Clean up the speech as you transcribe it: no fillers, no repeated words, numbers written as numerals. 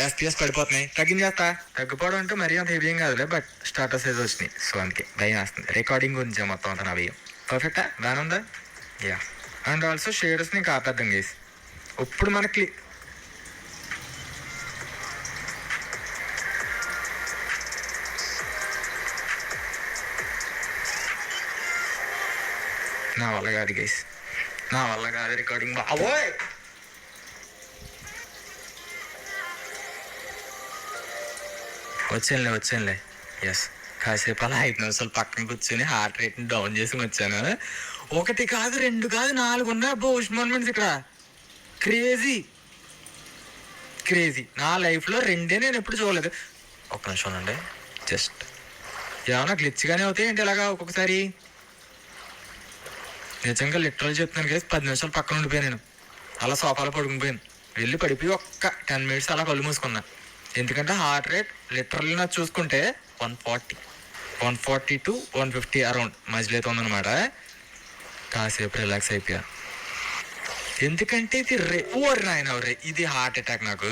FPS పడిపోతున్నాయి, తగ్గించేస్తా. తగ్గిపోవడం అంటే మరీ అంత హెవీ ఏం కాదులే, బట్ స్టార్టర్స్ ఏదో వచ్చినాయి, సో అందుకే భయం వేస్తుంది. రికార్డింగ్ గురించి మొత్తం అంతా నా భయం. పర్ఫెక్టా, బాగానే ఉందా? యా. అండ్ ఆల్సో షేడర్స్ని ఇంకా ఆపేద్దాం గైస్. ఇప్పుడు మనకి నా వల్ల కాదు గైస్, నా వల్ల కాదు రికార్డింగ్. బాబోయ్ వచ్చానులే. ఎస్, కాసేపు అలా 5 నిమిషాలు పక్కన కూర్చొని హార్ట్ రేట్ని డౌన్ చేసి వచ్చాను. 1 కాదు 2 కాదు 4 ఉన్నాయి బోస్ట్ మూమెంట్స్ ఇక్కడ. క్రేజీ. నా లైఫ్లో 2 నేను ఎప్పుడు చూడలేదు. ఒక్క నిమిషం అండి, జస్ట్ ఏమన్నా గ్లిచ్గానే అవుతాయి ఏంటి ఇలాగా ఒక్కొక్కసారి. నిజంగా లిటరల్ చెప్తున్నాను కదా, 10 నిమిషాలు పక్కన ఉండిపోయాను నేను. అలా సోఫాలో పడుకునిపోయాను. వెళ్ళి పడిపోయి ఒక్క 10 మినిట్స్ అలా కళ్ళు మూసుకున్నా. ఎందుకంటే హార్ట్ రేట్ లిటరల్లీ నాకు చూసుకుంటే 140 to 150 అరౌండ్ మధ్యలో అయితే ఉందన్నమాట. కాసేపు రిలాక్స్ అయిపోయా. ఎందుకంటే ఇది ఇది హార్ట్ అటాక్ నాకు.